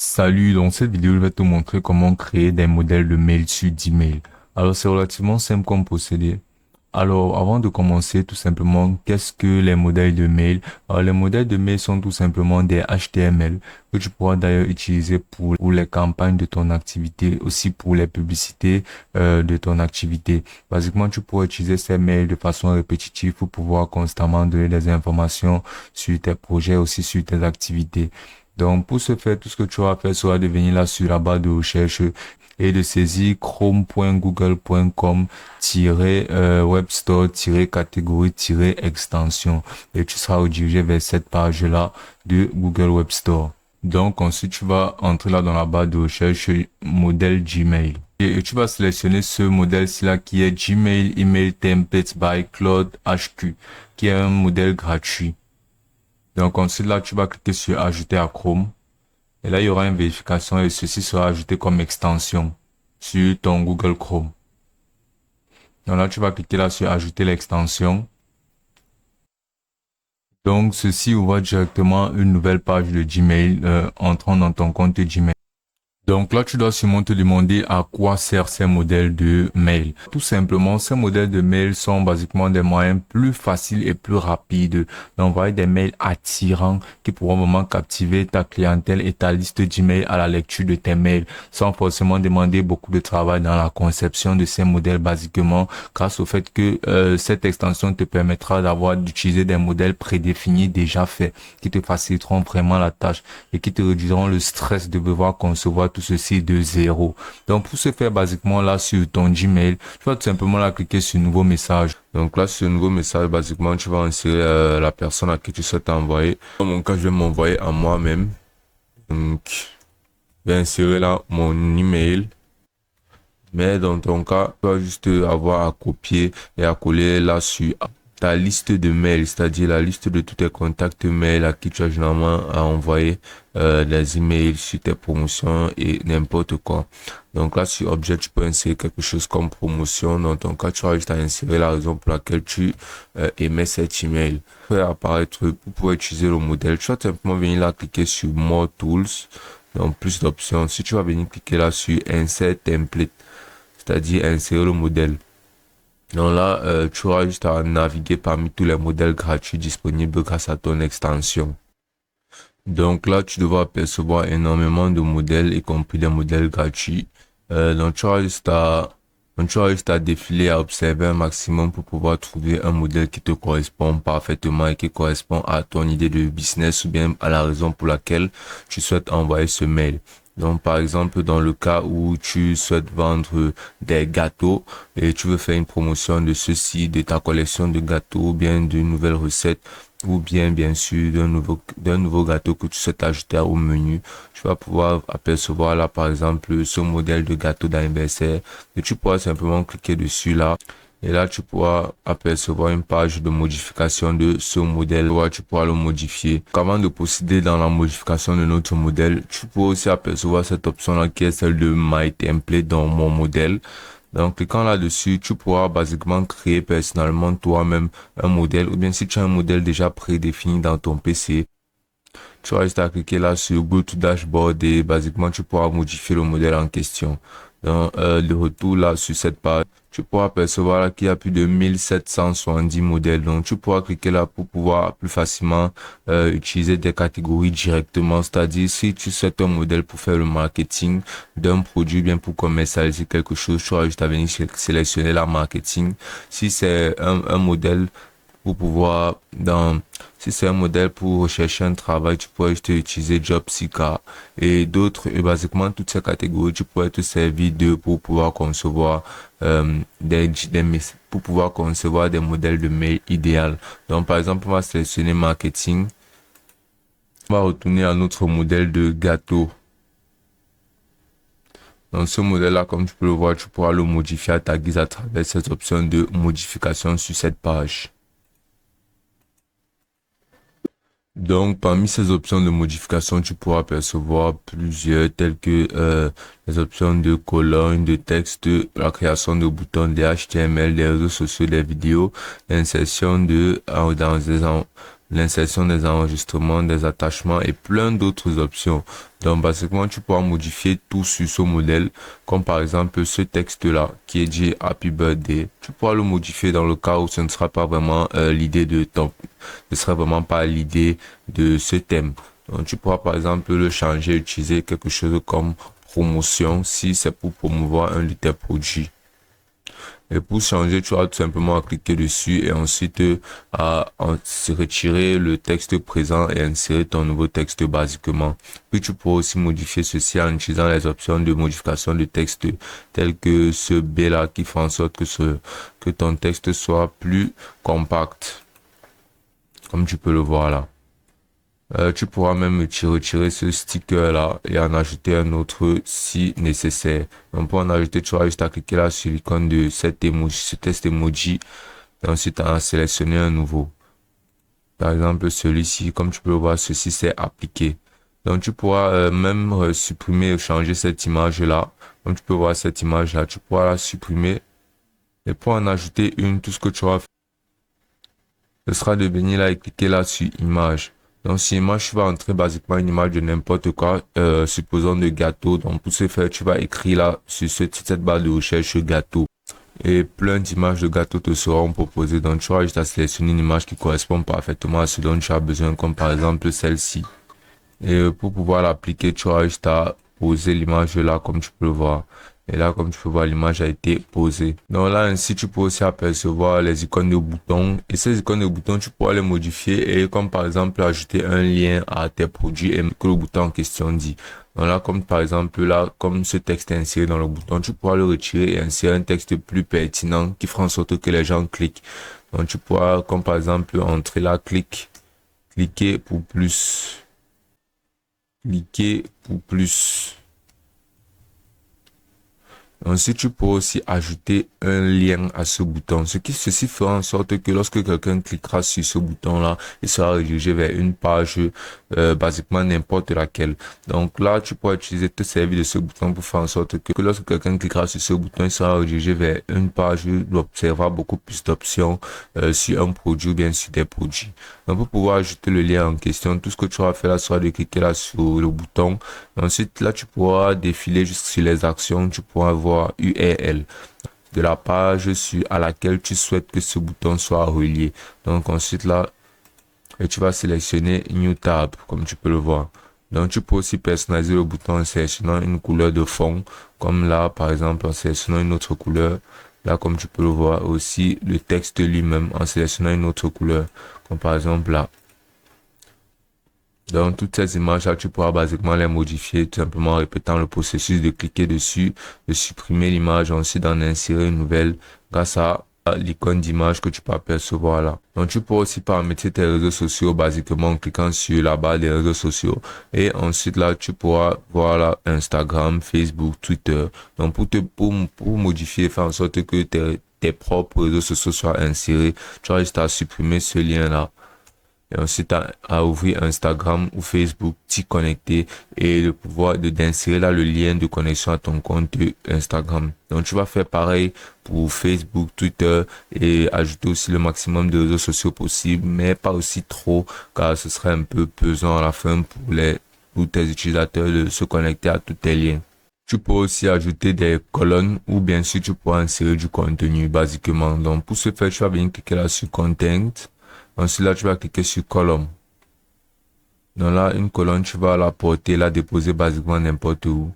Salut, dans cette vidéo, je vais te montrer comment créer des modèles de mail sur Gmail. Alors, c'est relativement simple comme procédé. Alors, avant de commencer, tout simplement, qu'est-ce que les modèles de mail? Alors, les modèles de mail sont tout simplement des HTML que tu pourras d'ailleurs utiliser pour les campagnes de ton activité, aussi pour les publicités de ton activité. Basiquement, tu pourras utiliser ces mails de façon répétitive pour pouvoir constamment donner des informations sur tes projets, aussi sur tes activités. Donc, pour ce faire, tout ce que tu vas faire sera de venir là sur la barre de recherche et de saisir chrome.google.com-webstore-catégorie-extension. Et tu seras redirigé vers cette page-là de Google Web Store. Donc, ensuite, tu vas entrer là dans la barre de recherche modèle Gmail. Et tu vas sélectionner ce modèle-ci là qui est Gmail Email Templates by Claude HQ, qui est un modèle gratuit. Donc ensuite là, tu vas cliquer sur ajouter à Chrome. Et là, il y aura une vérification et ceci sera ajouté comme extension sur ton Google Chrome. Donc là, tu vas cliquer là sur ajouter l'extension. Donc ceci ouvre directement une nouvelle page de Gmail entrant dans ton compte Gmail. Donc là, tu dois sûrement te demander à quoi servent ces modèles de mail. Tout simplement, ces modèles de mail sont basiquement des moyens plus faciles et plus rapides d'envoyer des mails attirants qui pourront vraiment captiver ta clientèle et ta liste d'emails à la lecture de tes mails sans forcément demander beaucoup de travail dans la conception de ces modèles basiquement grâce au fait que cette extension te permettra d'utiliser des modèles prédéfinis déjà faits qui te faciliteront vraiment la tâche et qui te réduiront le stress de devoir concevoir tout ceci de zéro. Donc pour ce faire basiquement là sur ton Gmail, tu vas tout simplement là cliquer sur nouveau message. Donc là sur nouveau message basiquement tu vas insérer la personne à qui tu souhaites envoyer. Dans mon cas je vais m'envoyer à moi-même. Donc je vais insérer là mon email. Mais dans ton cas, tu vas juste avoir à copier et à coller là sur ta liste de mails, c'est-à-dire la liste de tous tes contacts mails à qui tu as généralement à envoyer des emails sur tes promotions et n'importe quoi. Donc là, sur objet, tu peux insérer quelque chose comme promotion. Dans ton cas, tu vas juste à insérer la raison pour laquelle tu émets cet email. Pour apparaître, pour pouvoir utiliser le modèle, tu vas simplement venir là cliquer sur More Tools, donc plus d'options. Si tu vas venir cliquer là sur Insert Template, c'est-à-dire insérer le modèle. Donc là, tu auras juste à naviguer parmi tous les modèles gratuits disponibles grâce à ton extension. Donc là, tu devras apercevoir énormément de modèles, y compris des modèles gratuits. Donc tu auras juste à défiler, à observer un maximum pour pouvoir trouver un modèle qui te correspond parfaitement et qui correspond à ton idée de business ou bien à la raison pour laquelle tu souhaites envoyer ce mail. Donc, par exemple, dans le cas où tu souhaites vendre des gâteaux et tu veux faire une promotion de ceci, de ta collection de gâteaux, ou bien d'une nouvelle recette, ou bien sûr, d'un nouveau gâteau que tu souhaites ajouter au menu, tu vas pouvoir apercevoir là, par exemple, ce modèle de gâteau d'anniversaire et tu pourras simplement cliquer dessus là. Et là, tu pourras apercevoir une page de modification de ce modèle. Ouais, tu pourras le modifier. Avant de procéder dans la modification de notre modèle, tu pourras aussi apercevoir cette option-là qui est celle de My Template dans mon modèle. Donc, cliquant là-dessus, tu pourras basiquement créer personnellement toi-même un modèle. Ou bien si tu as un modèle déjà prédéfini dans ton PC, tu vas juste à cliquer là sur Go to Dashboard et basiquement, tu pourras modifier le modèle en question. Donc, de retour là sur cette page, tu pourras percevoir là qu'il y a plus de 1770 modèles. Donc, tu pourras cliquer là pour pouvoir plus facilement utiliser des catégories directement. C'est-à-dire, si tu souhaites un modèle pour faire le marketing d'un produit, bien pour commercialiser quelque chose, tu auras juste à venir sélectionner la marketing. Si c'est un modèle pour pouvoir si c'est un modèle pour rechercher un travail, tu pourrais juste utiliser JobSeeker et d'autres, et basiquement toutes ces catégories, tu pourrais te servir d'eux pour pouvoir concevoir pour pouvoir concevoir des modèles de mail idéal. Donc par exemple, on va sélectionner marketing, on va retourner à notre modèle de gâteau. Dans ce modèle-là, comme tu peux le voir, tu pourras le modifier à ta guise à travers cette option de modification sur cette page. Donc, parmi ces options de modification, tu pourras percevoir plusieurs, telles que les options de colonne, de texte, la création de boutons, des HTML, des réseaux sociaux, des vidéos, l'insertion l'insertion des enregistrements, des attachements et plein d'autres options. Donc, basiquement, tu pourras modifier tout sur ce modèle, comme par exemple ce texte-là qui est dit Happy Birthday. Tu pourras le modifier dans le cas où ce ne sera pas vraiment l'idée de ton, ce sera vraiment pas l'idée de ce thème. Donc, tu pourras par exemple le changer, utiliser quelque chose comme promotion si c'est pour promouvoir un de tes produits. Et pour changer, tu as tout simplement à cliquer dessus et ensuite à retirer le texte présent et insérer ton nouveau texte basiquement. Puis tu pourras aussi modifier ceci en utilisant les options de modification de texte telles que ce B là qui fait en sorte que ton texte soit plus compact. Comme tu peux le voir là. Tu pourras même retirer ce sticker là et en ajouter un autre si nécessaire. Donc pour en ajouter, tu auras juste à cliquer là sur l'icône de cet emoji, ce test emoji, et ensuite à en sélectionner un nouveau. Par exemple celui-ci, comme tu peux le voir, ceci c'est appliqué. Donc tu pourras même supprimer ou changer cette image là. Comme tu peux voir cette image là, tu pourras la supprimer. Et pour en ajouter une, tout ce que tu auras fait, ce sera de venir là et cliquer là sur image. Donc, si image, tu vas entrer basiquement une image de n'importe quoi, supposons de gâteau. Donc, pour ce faire, tu vas écrire là, sur cette barre de recherche gâteau. Et plein d'images de gâteaux te seront proposées. Donc, tu auras juste à sélectionner une image qui correspond parfaitement à ce dont tu as besoin, comme par exemple celle-ci. Et pour pouvoir l'appliquer, tu auras juste à poser l'image là, comme tu peux le voir. Et là, comme tu peux voir, l'image a été posée. Donc là, ainsi, tu peux aussi apercevoir les icônes de boutons. Et ces icônes de boutons, tu pourras les modifier et comme par exemple, ajouter un lien à tes produits et que le bouton en question dit. Donc là, comme par exemple, là, comme ce texte est inséré dans le bouton, tu pourras le retirer et insérer un texte plus pertinent qui fera en sorte que les gens cliquent. Donc tu pourras, comme par exemple, entrer là, cliquer pour plus. Cliquer pour plus. Ensuite, tu peux aussi ajouter un lien à ce bouton. Ceci fera en sorte que lorsque quelqu'un cliquera sur ce bouton-là, il sera redirigé vers une page, basiquement n'importe laquelle. Donc là, tu pourras utiliser te servir de ce bouton pour faire en sorte que lorsque quelqu'un cliquera sur ce bouton, il sera redirigé vers une page où il observera beaucoup plus d'options sur un produit ou bien sur des produits. Donc pour pouvoir ajouter le lien en question, tout ce que tu auras fait là sera de cliquer là sur le bouton. Ensuite, là, tu pourras défiler juste sur les actions, tu pourras voir URL de la page à laquelle tu souhaites que ce bouton soit relié. Donc ensuite là, et tu vas sélectionner New Tab, comme tu peux le voir. Donc tu peux aussi personnaliser le bouton en sélectionnant une couleur de fond, comme là par exemple en sélectionnant une autre couleur. Là comme tu peux le voir aussi le texte lui-même en sélectionnant une autre couleur, comme par exemple là. Donc, toutes ces images-là, tu pourras basiquement les modifier tout simplement en répétant le processus de cliquer dessus, de supprimer l'image, ensuite d'en insérer une nouvelle grâce à l'icône d'image que tu peux apercevoir là. Donc, tu pourras aussi paramétrer tes réseaux sociaux basiquement en cliquant sur la barre des réseaux sociaux. Et ensuite là, tu pourras voir là Instagram, Facebook, Twitter. Donc, pour modifier, faire en sorte que tes propres réseaux sociaux soient insérés, tu as juste à supprimer ce lien-là. Et ensuite à ouvrir Instagram ou Facebook, t'y connecter et le pouvoir d'insérer là le lien de connexion à ton compte Instagram. Donc tu vas faire pareil pour Facebook, Twitter et ajouter aussi le maximum de réseaux sociaux possible, mais pas aussi trop car ce serait un peu pesant à la fin pour tes utilisateurs de se connecter à tous tes liens. Tu peux aussi ajouter des colonnes ou bien sûr tu pourras insérer du contenu basiquement. Donc pour ce faire, tu vas venir cliquer là sur Content. Ensuite, là, tu vas cliquer sur colonne. Donc là, une colonne, tu vas la porter, la déposer basiquement n'importe où.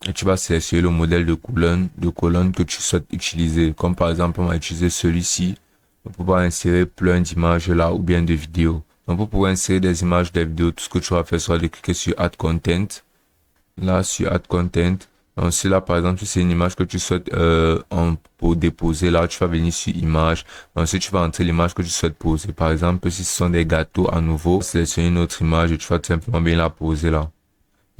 Et tu vas sélectionner le modèle de colonne que tu souhaites utiliser. Comme par exemple, on va utiliser celui-ci pour pouvoir insérer plein d'images là ou bien de vidéos. Donc pour pouvoir insérer des images, des vidéos, tout ce que tu vas faire sera de cliquer sur Add Content. Là, sur Add Content. Donc si là, par exemple, si c'est une image que tu souhaites pour déposer, là, tu vas venir sur image. Ensuite, tu vas entrer l'image que tu souhaites poser. Par exemple, si ce sont des gâteaux à nouveau, sélectionner une autre image et tu vas tout simplement bien la poser là.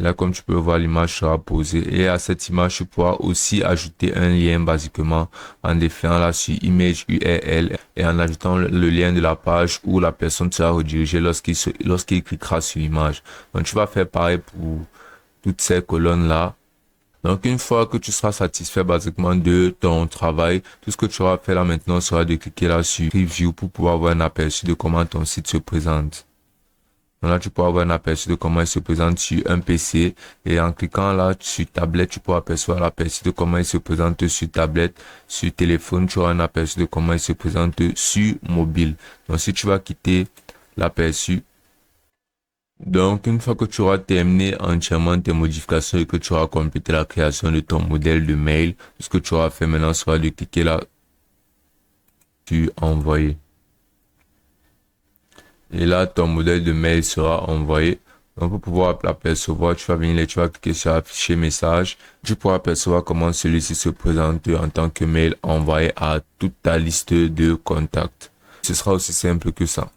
Et là, comme tu peux voir, l'image sera posée. Et à cette image, tu pourras aussi ajouter un lien basiquement en défiant là sur Image URL et en ajoutant le lien de la page où la personne sera redirigée lorsqu'il cliquera sur l'image. Donc, tu vas faire pareil pour toutes ces colonnes là. Donc, une fois que tu seras satisfait basiquement de ton travail, tout ce que tu auras fait là maintenant sera de cliquer là sur Preview pour pouvoir avoir un aperçu de comment ton site se présente. Donc là, tu pourras avoir un aperçu de comment il se présente sur un PC. Et en cliquant là sur tablette, tu pourras apercevoir l'aperçu de comment il se présente sur tablette. Sur téléphone, tu auras un aperçu de comment il se présente sur mobile. Donc, si tu vas quitter l'aperçu, donc, une fois que tu auras terminé entièrement tes modifications et que tu auras complété la création de ton modèle de mail, ce que tu auras fait maintenant sera de cliquer là sur envoyer. Et là, ton modèle de mail sera envoyé. Donc, pour pouvoir l'apercevoir, tu vas venir et tu vas cliquer sur afficher message. Tu pourras apercevoir comment celui-ci se présente en tant que mail envoyé à toute ta liste de contacts. Ce sera aussi simple que ça.